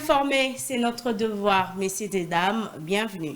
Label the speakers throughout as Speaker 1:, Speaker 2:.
Speaker 1: informer, c'est notre devoir. Messieurs et dames, bienvenue.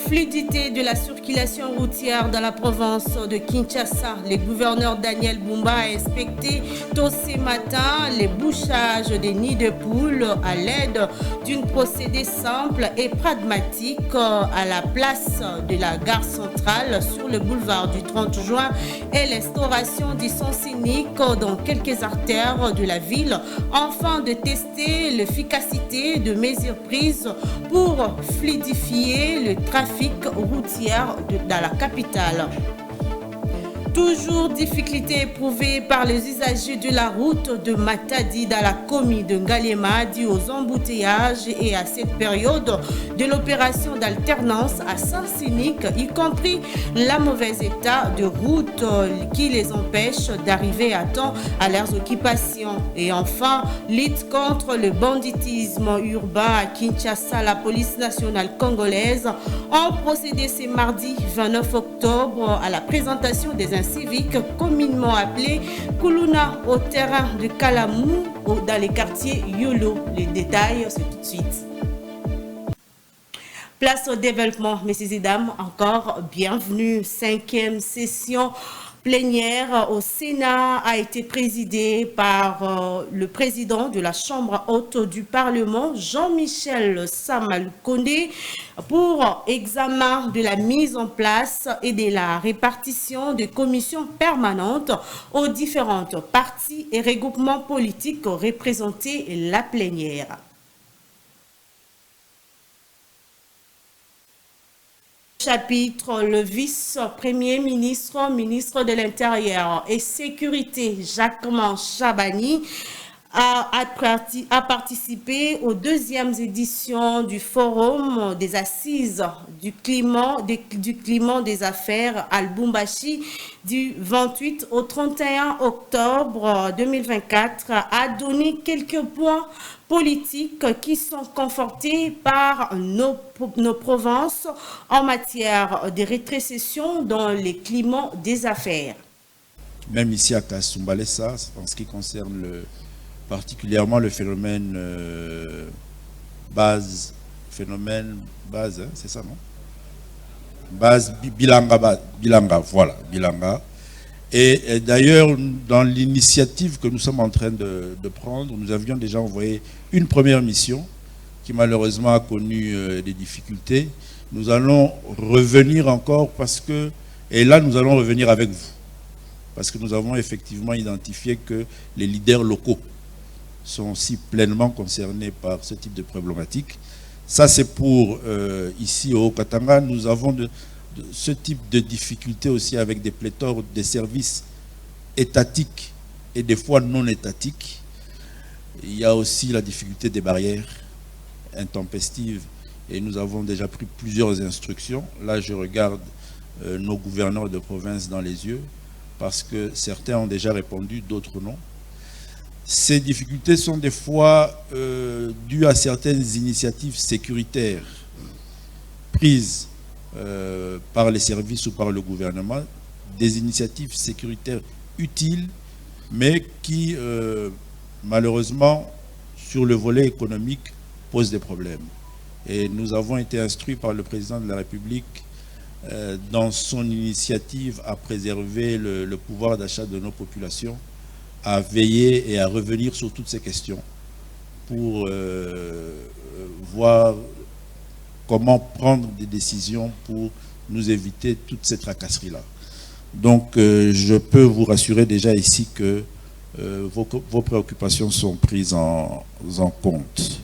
Speaker 1: Fluidité de la circulation routière dans la province de Kinshasa. Le gouverneur Daniel Bumba a inspecté tôt ce matin les bouchages des nids de poules à l'aide d'une procédé simple et pragmatique à la place de la gare centrale sur le boulevard du 30 juin et l'instauration du son scénique dans quelques artères de la ville afin de tester l'efficacité de mesures prises pour fluidifier le trafic routière dans la capitale. Toujours difficulté éprouvée par les usagers de la route de Matadi dans la commune de Ngalema due aux embouteillages et à cette période de l'opération d'alternance à Saint-Cynique, y compris la mauvaise état de route qui les empêche d'arriver à temps à leurs occupations. Et enfin, lutte contre le banditisme urbain à Kinshasa, la police nationale congolaise a procédé ce mardi 29 octobre à la présentation des civique communément appelé Kuluna au terrain de Kalamou dans les quartiers Yolo. Les détails, c'est tout de suite. Place au développement, messieurs et dames, encore bienvenue. 5e session plénière au Sénat a été présidée par le président de la Chambre haute du Parlement, Jean-Michel Samalukonde, pour examen de la mise en place et de la répartition de commissions permanentes aux différentes partis et regroupements politiques représentés la plénière. Chapitre, le vice-premier ministre, ministre de l'Intérieur et Sécurité, Jacquemin Chabani, a participé aux 2e éditions du Forum des Assises du climat des affaires à Lubumbashi du 28 au 31 octobre 2024 a donné quelques points politiques qui sont confortés par nos provinces en matière de rétrocession dans les climats des affaires.
Speaker 2: Même ici à Kasumbalesa, en ce qui concerne particulièrement le phénomène base, hein, c'est ça, non? Base, Bilanga, voilà, Bilanga. Et d'ailleurs, dans l'initiative que nous sommes en train de prendre, nous avions déjà envoyé une première mission qui malheureusement a connu des difficultés. Nous allons revenir encore et là nous allons revenir avec vous, parce que nous avons effectivement identifié que les leaders locaux sont aussi pleinement concernés par ce type de problématique. Ça, c'est pour ici au Haut-Katanga. Nous avons ce type de difficultés aussi avec des pléthores de services étatiques et des fois non étatiques. Il y a aussi la difficulté des barrières intempestives et nous avons déjà pris plusieurs instructions. Là, je regarde nos gouverneurs de province dans les yeux parce que certains ont déjà répondu, d'autres non. Ces difficultés sont des fois dues à certaines initiatives sécuritaires prises par les services ou par le gouvernement, des initiatives sécuritaires utiles, mais qui, malheureusement, sur le volet économique, posent des problèmes. Et nous avons été instruits par le président de la République dans son initiative à préserver le pouvoir d'achat de nos populations, à veiller et à revenir sur toutes ces questions pour voir comment prendre des décisions pour nous éviter toutes ces tracasseries-là. Donc, je peux vous rassurer déjà ici que vos préoccupations sont prises en compte.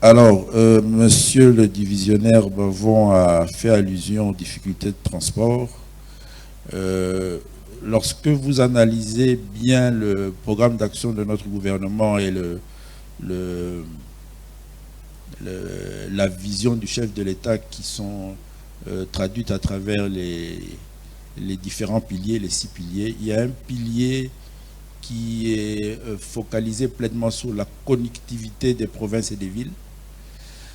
Speaker 2: Alors, monsieur le divisionnaire Bavon a fait allusion aux difficultés de transport. Lorsque vous analysez bien le programme d'action de notre gouvernement et la vision du chef de l'État qui sont traduites à travers les différents piliers, les 6 piliers, il y a un pilier qui est focalisé pleinement sur la connectivité des provinces et des villes.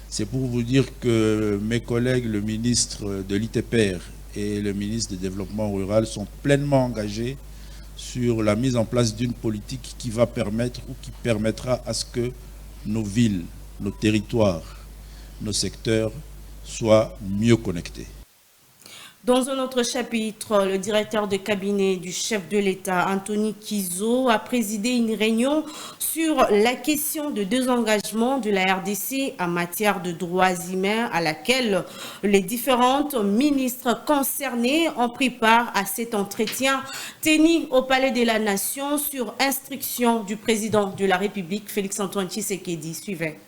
Speaker 2: C'est pour vous dire que mes collègues, le ministre de l'ITPR et le ministre du Développement rural sont pleinement engagés sur la mise en place d'une politique qui va permettre ou qui permettra à ce que nos villes, nos territoires, nos secteurs soient mieux connectés.
Speaker 1: Dans un autre chapitre, le directeur de cabinet du chef de l'État, Anthony Kizo, a présidé une réunion sur la question de désengagement de la RDC en matière de droits humains à laquelle les différentes ministres concernés ont pris part à cet entretien tenu au Palais de la Nation sur instruction du président de la République, Félix-Antoine Tshisekedi. Suivez.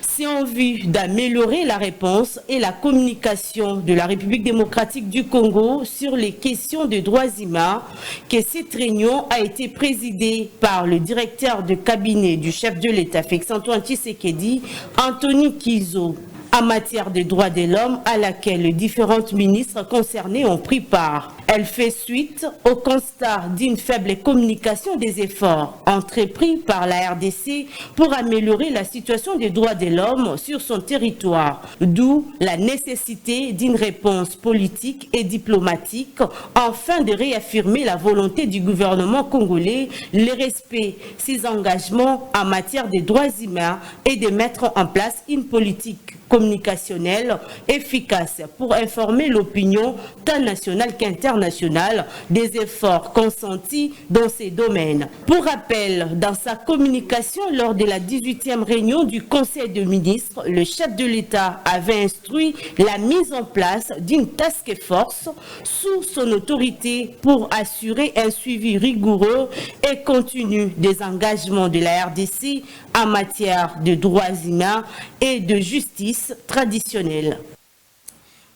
Speaker 1: C'est en vue d'améliorer la réponse et la communication de la République démocratique du Congo sur les questions de droits humains que cette réunion a été présidée par le directeur de cabinet du chef de l'État, Félix-Antoine Tshisekedi, Anthony Kizo, en matière de droits de l'homme à laquelle les différentes ministres concernés ont pris part. Elle fait suite au constat d'une faible communication des efforts entrepris par la RDC pour améliorer la situation des droits de l'homme sur son territoire, d'où la nécessité d'une réponse politique et diplomatique afin de réaffirmer la volonté du gouvernement congolais, le respect de ses engagements en matière de droits humains et de mettre en place une politique communicationnelle efficace pour informer l'opinion tant nationale qu'internationale des efforts consentis dans ces domaines. Pour rappel, dans sa communication lors de la 18e réunion du Conseil de ministres, le chef de l'État avait instruit la mise en place d'une task force sous son autorité pour assurer un suivi rigoureux et continu des engagements de la RDC en matière de droits humains et de justice traditionnelle.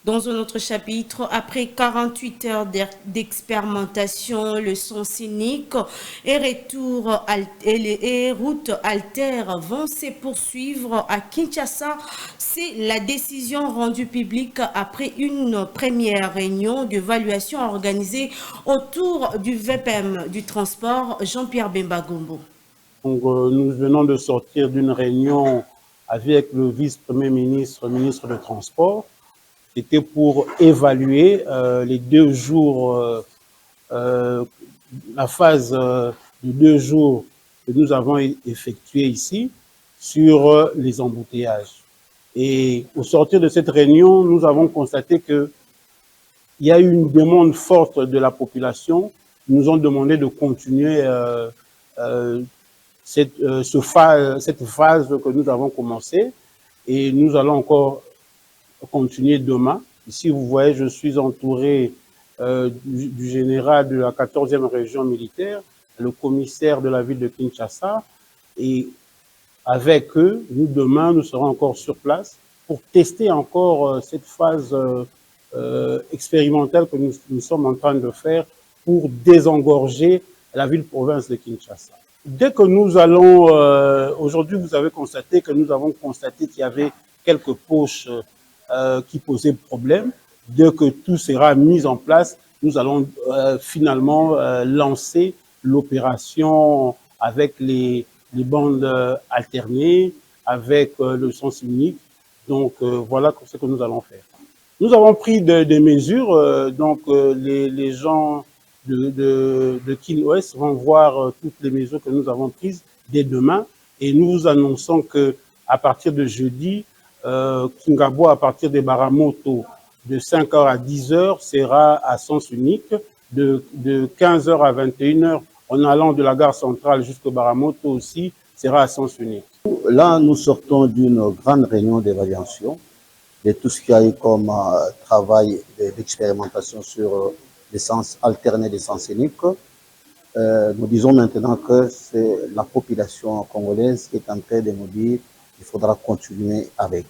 Speaker 1: Dans un autre chapitre, après 48 heures d'expérimentation, le son scénique et routes altères vont se poursuivre à Kinshasa. C'est la décision rendue publique après une première réunion d'évaluation organisée autour du VPM du transport, Jean-Pierre Bemba-Gombo.
Speaker 3: Donc, nous venons de sortir d'une réunion avec le vice-premier ministre, ministre des Transports. C'était pour évaluer les 2 jours, la phase de 2 jours que nous avons effectuée ici sur les embouteillages. Et au sortir de cette réunion, nous avons constaté qu'il y a eu une demande forte de la population. Ils nous ont demandé de continuer cette phase que nous avons commencée et nous allons encore continuer demain. Ici, vous voyez, je suis entouré du général de la 14e région militaire, le commissaire de la ville de Kinshasa, et avec eux, demain, nous serons encore sur place pour tester encore cette phase expérimentale que nous sommes en train de faire pour désengorger la ville-province de Kinshasa. Dès que nous allons, aujourd'hui, vous avez constaté que nous avons constaté qu'il y avait quelques poches qui posaient problème. Dès que tout sera mis en place, nous allons finalement lancer l'opération avec les bandes alternées, avec le sens unique. Donc voilà ce que nous allons faire. Nous avons pris des mesures, donc les gens de Kin-Ouest vont voir toutes les mesures que nous avons prises dès demain et nous vous annonçons que à partir de jeudi, Kingabo à partir de Baramoto de 5h à 10h sera à sens unique, de 15h à 21h en allant de la gare centrale jusqu'au Baramoto aussi sera à sens unique.
Speaker 4: Là, nous sortons d'une grande réunion d'évaluation de tout ce qu'il y a eu comme travail d'expérimentation sur les sens alternés des sens uniques. Nous disons maintenant que c'est la population congolaise qui est en train de nous dire qu'il faudra continuer avec.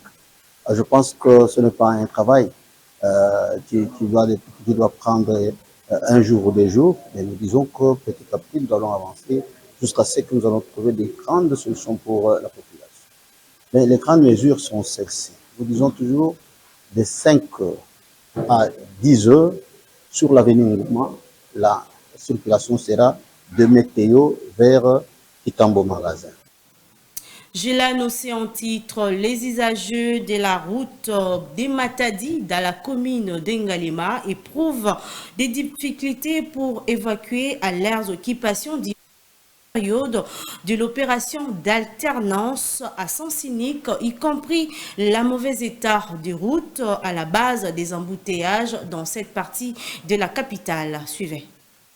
Speaker 4: Je pense que ce n'est pas un travail qui doit prendre un jour ou 2 jours, mais nous disons que petit à petit, nous allons avancer jusqu'à ce que nous allons trouver des grandes solutions pour la population. Mais les grandes mesures sont celles-ci. Nous disons toujours de 5 heures à 10 heures sur l'avenue mouvement, la circulation sera de Météo vers Kitambo Magasin.
Speaker 1: Je l'ai annoncé en titre, les usagers de la route des Matadi dans la commune d'Engalema éprouvent des difficultés pour évacuer à leurs occupations période de l'opération d'alternance à sens unique, y compris la mauvaise état des routes à la base des embouteillages dans cette partie de la capitale. Suivez.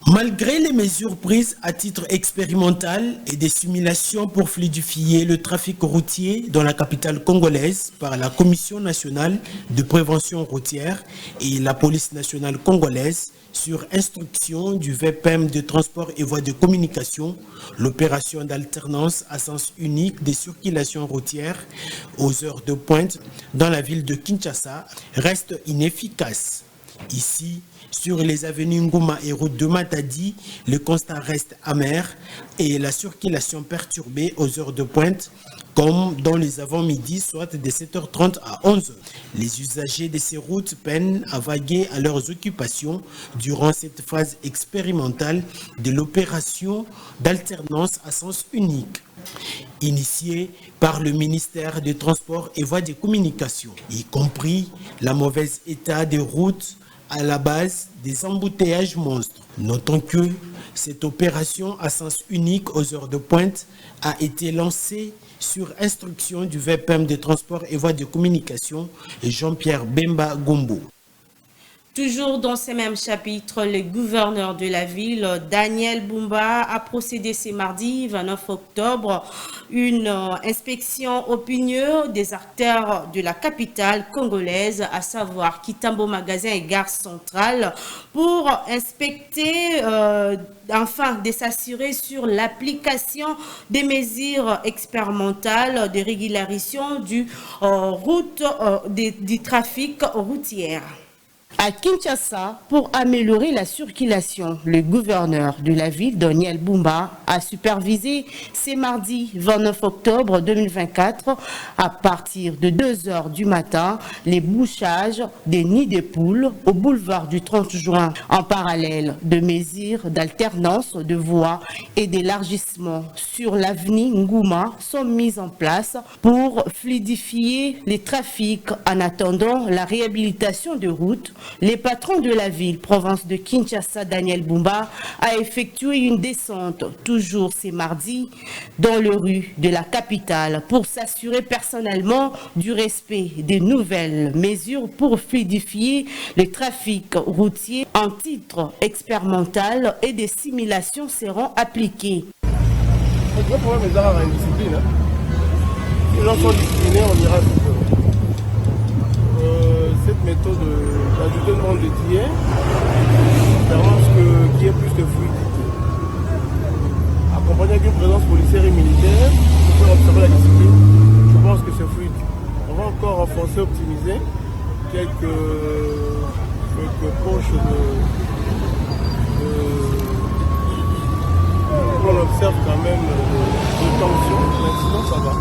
Speaker 5: Malgré les mesures prises à titre expérimental et des simulations pour fluidifier le trafic routier dans la capitale congolaise par la Commission nationale de prévention routière et la police nationale congolaise sur instruction du VPM de transport et voies de communication, l'opération d'alternance à sens unique des circulations routières aux heures de pointe dans la ville de Kinshasa reste inefficace. Ici, sur les avenues Ngouma et route de Matadi, le constat reste amer et la circulation perturbée aux heures de pointe, comme dans les avant-midi, soit de 7h30 à 11h. Les usagers de ces routes peinent à vaguer à leurs occupations durant cette phase expérimentale de l'opération d'alternance à sens unique, initiée par le ministère des Transports et Voies de Communication, y compris la mauvaise état des routes à la base des embouteillages monstres. Notons que cette opération à sens unique aux heures de pointe a été lancée sur instruction du VPM de transport et voies de communication Jean-Pierre Bemba Gombo.
Speaker 1: Toujours dans ce même chapitre, le gouverneur de la ville, Daniel Bumba, a procédé ce mardi 29 octobre une inspection opinieux des acteurs de la capitale congolaise, à savoir Kitambo Magasin et Gare Centrale, pour inspecter, afin de s'assurer sur l'application des mesures expérimentales de régularisation du trafic routier. À Kinshasa, pour améliorer la circulation, le gouverneur de la ville, Daniel Bumba, a supervisé ce mardi 29 octobre 2024, à partir de 2h du matin, les bouchages des nids de poules au boulevard du 30 juin. En parallèle, de mesures d'alternance de voies et d'élargissement sur l'avenue Ngouma sont mises en place pour fluidifier les trafics en attendant la réhabilitation de routes. Les patrons de la ville, province de Kinshasa, Daniel Bumba, a effectué une descente, toujours ce mardi, dans les rues de la capitale pour s'assurer personnellement du respect des nouvelles mesures pour fluidifier le trafic routier. En titre expérimental et des simulations seront appliquées.
Speaker 6: Le gros problème est dans la discipline. Les gens sont disciplinés, on ira plus. Cette méthode d'ajouter le monde de tiers permet qu'il y ait plus de fluidité. Accompagné d'une présence policière et militaire, pour faire observer la discipline, je pense que c'est fluide. On va encore renforcer, optimiser quelques poches on observe quand même de tension, mais sinon ça va.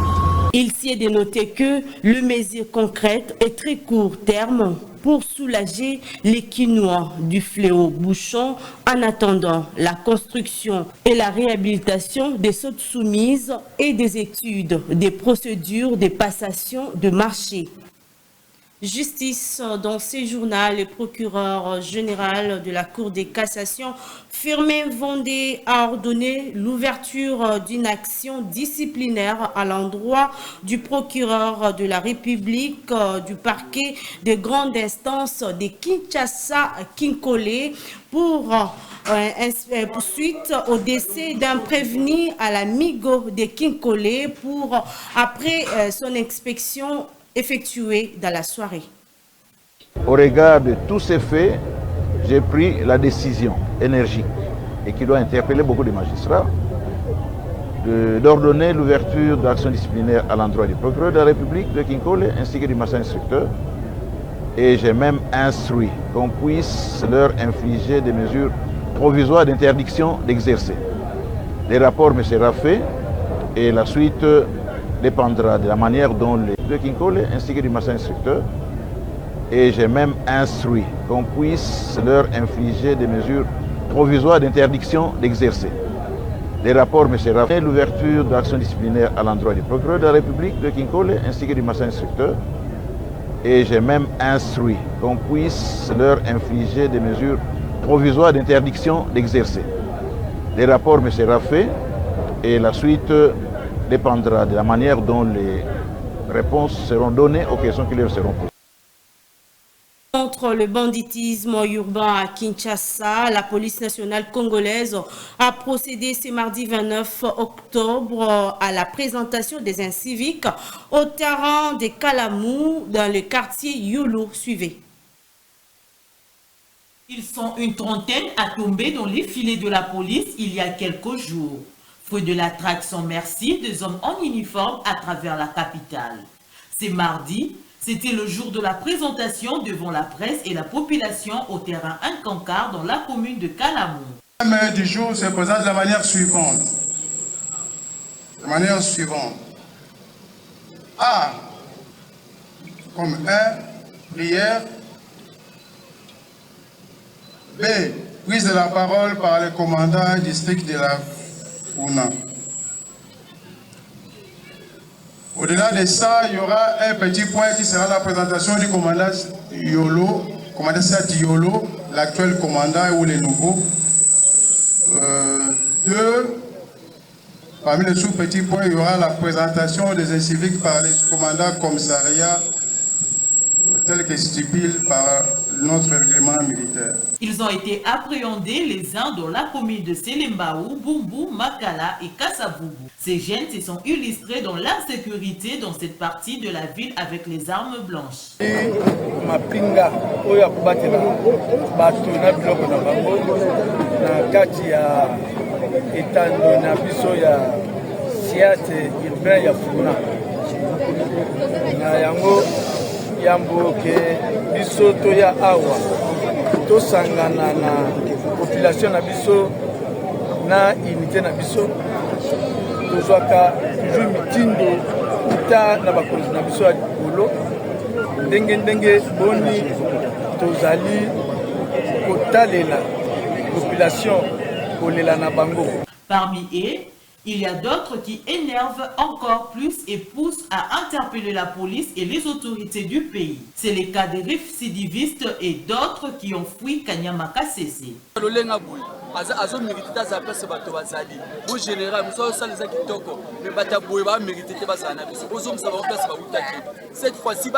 Speaker 1: Il s'y est dénoté que le mesure concrète est très court terme pour soulager les Quinois du fléau bouchon en attendant la construction et la réhabilitation des sautes soumises et des études des procédures de passation de marché. Justice, dans ce journal, le procureur général de la Cour de cassation, Firmin Vendée, a ordonné l'ouverture d'une action disciplinaire à l'endroit du procureur de la République du parquet de grande instance de Kinshasa, Kinkole, pour suite au décès d'un prévenu à la Migo de Kinkole après son inspection effectué dans la soirée.
Speaker 7: Au regard de tous ces faits, j'ai pris la décision énergique et qui doit interpeller beaucoup de magistrats d'ordonner l'ouverture d'actions disciplinaires à l'endroit du procureur de la République de Kinkole ainsi que du magistrat instructeur. Et j'ai même instruit qu'on puisse leur infliger des mesures provisoires d'interdiction d'exercer. Les rapports me seront faits et la suite dépendra de la manière dont les de Kinkole ainsi que du magistrat instructeur. Et j'ai même instruit qu'on puisse leur infliger des mesures provisoires d'interdiction d'exercer. Les rapports me seront faits, l'ouverture d'actions disciplinaires à l'endroit du procureur de la République de Kinkole ainsi que du massage instructeur. Et j'ai même instruit qu'on puisse leur infliger des mesures provisoires d'interdiction d'exercer. Les rapports me seront faits et la suite dépendra de la manière dont les réponses seront données aux questions qui leur seront posées.
Speaker 1: Contre le banditisme urbain à Kinshasa, la police nationale congolaise a procédé ce mardi 29 octobre à la présentation des inciviques au terrain des Kalamou dans le quartier Yolo. Suivez.
Speaker 8: Ils sont une trentaine à tomber dans les filets de la police il y a quelques jours. Fruit de la traque sans merci des hommes en uniforme à travers la capitale. C'est mardi. C'était le jour de la présentation devant la presse et la population au terrain Incankar dans la commune de Kalamou.
Speaker 9: Le thème du jour se présente de la manière suivante. A, comme 1, prière. B, prise de la parole par le commandant district de la Founa. Au-delà de ça, il y aura un petit point qui sera la présentation du commandant Yolo, commandant Sati Yolo, l'actuel commandant ou les nouveaux. Parmi les sous-petits points, il y aura la présentation des inciviques par les commandants commissariat tel que stipule par notre règlement militaire.
Speaker 8: Ils ont été appréhendés les uns dans la commune de Selembaou, Bumbu, Makala et Kassaboubou. Ces jeunes se sont illustrés dans l'insécurité dans cette partie de la ville avec les armes blanches.
Speaker 6: Mapinga oya kubatela bato na biloko na bango na kati ya etando na biso ya siate urbain ya Funa na yango yamboke biso to ya awa to sangana na population na biso na unité na biso tozwaka toujours mitindo uta na bakonzi na biso ya likolo ndenge boni tozali kotalela population kolela na bango.
Speaker 8: Parmi eux, il y a d'autres qui énervent encore plus et poussent à interpeller la police et les autorités du pays. C'est le cas des récidivistes et d'autres qui ont fui Kanyama Kasese.
Speaker 10: Cette fois-ci,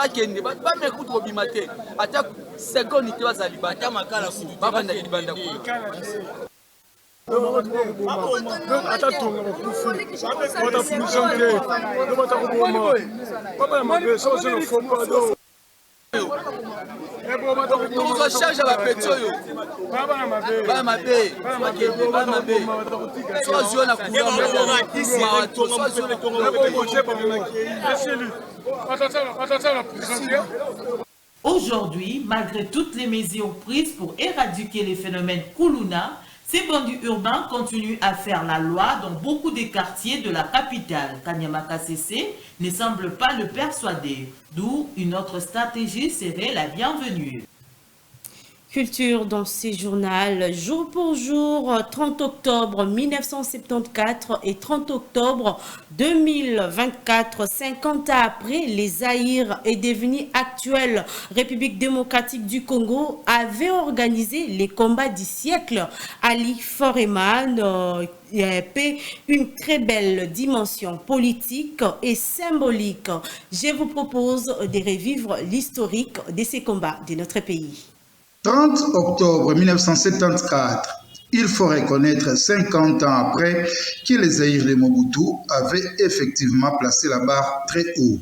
Speaker 8: Aujourd'hui, malgré toutes les mesures prises pour éradiquer les phénomènes Kuluna, ces bandits urbains continuent à faire la loi dans beaucoup des quartiers de la capitale. Kanyama Kasese ne semble pas le persuader, d'où une autre stratégie serait la bienvenue.
Speaker 1: Culture dans ces journaux, jour pour jour, 30 octobre 1974 et 30 octobre 2024, 50 ans après, les Zaïre est devenue actuelle République démocratique du Congo, avait organisé les combats du siècle. Ali Foreman paie une très belle dimension politique et symbolique. Je vous propose de revivre l'historique de ces combats de notre pays.
Speaker 11: 30 octobre 1974, il faut reconnaître 50 ans après que les Zaïre de Mobutu avaient effectivement placé la barre très haut.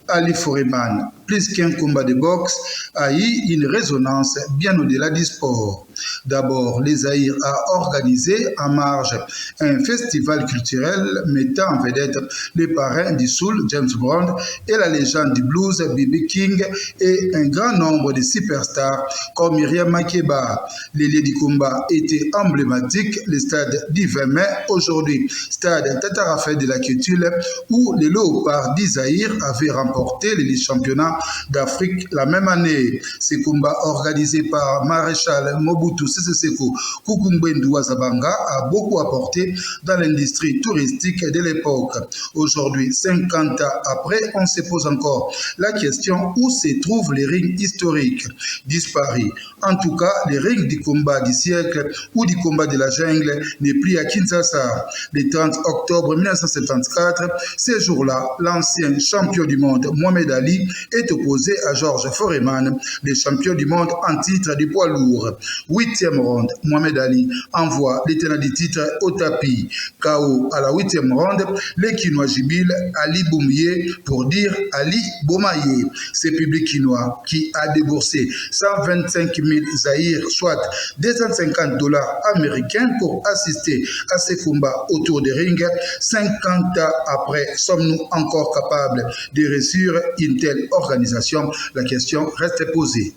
Speaker 11: Ali Foreman, plus qu'un combat de boxe, a eu une résonance bien au-delà du sport. D'abord, les Zaïre a organisé en marge un festival culturel mettant en vedette les parrains du soul James Brown et la légende du blues B.B. King et un grand nombre de superstars comme Myriam Makeba. Les lieux du combat étaient emblématiques, le stade du 20 mai, aujourd'hui stade Tatarafé de la Kétule, où les Léopards d'Isaïr avaient remporté les championnats championnat d'Afrique la même année. Ces combats organisés par Maréchal Mobutu Sese Seko Kukumbwendu Wazabanga a beaucoup apporté dans l'industrie touristique de l'époque. Aujourd'hui, 50 ans après, on se pose encore la question où se trouvent les rings historiques disparus. En tout cas, les rings du combat du siècle ou du combat de la jungle n'est plus à Kinshasa. Le 30 octobre 1974, ce jour-là, l'ancien champion du monde Mohamed Ali est opposé à Georges Foreman, le champion du monde en titre du poids lourd. 8e ronde, Mohamed Ali envoie les tenants du titre au tapis. KO à la 8e ronde, les Kinois jubilent Ali Boumye pour dire Ali Bomaye. C'est public kinois qui a déboursé 125 000 zaïrs, soit $250 américains pour assister à ces combats autour des rings. 50 ans après, sommes-nous encore capables de réussir une telle organisation? La question reste posée.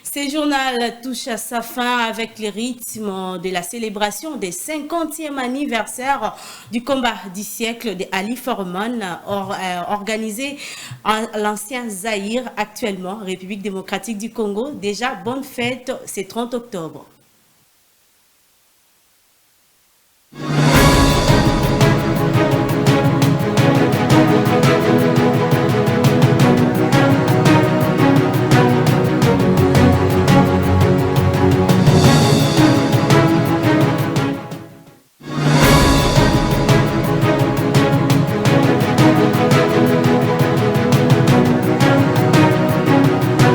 Speaker 1: Ce journal touche à sa fin avec le rythme de la célébration des 50e anniversaire du combat du siècle de Ali Foreman, organisé en l'ancien Zaïre, actuellement République démocratique du Congo. Déjà, bonne fête, c'est 30 octobre.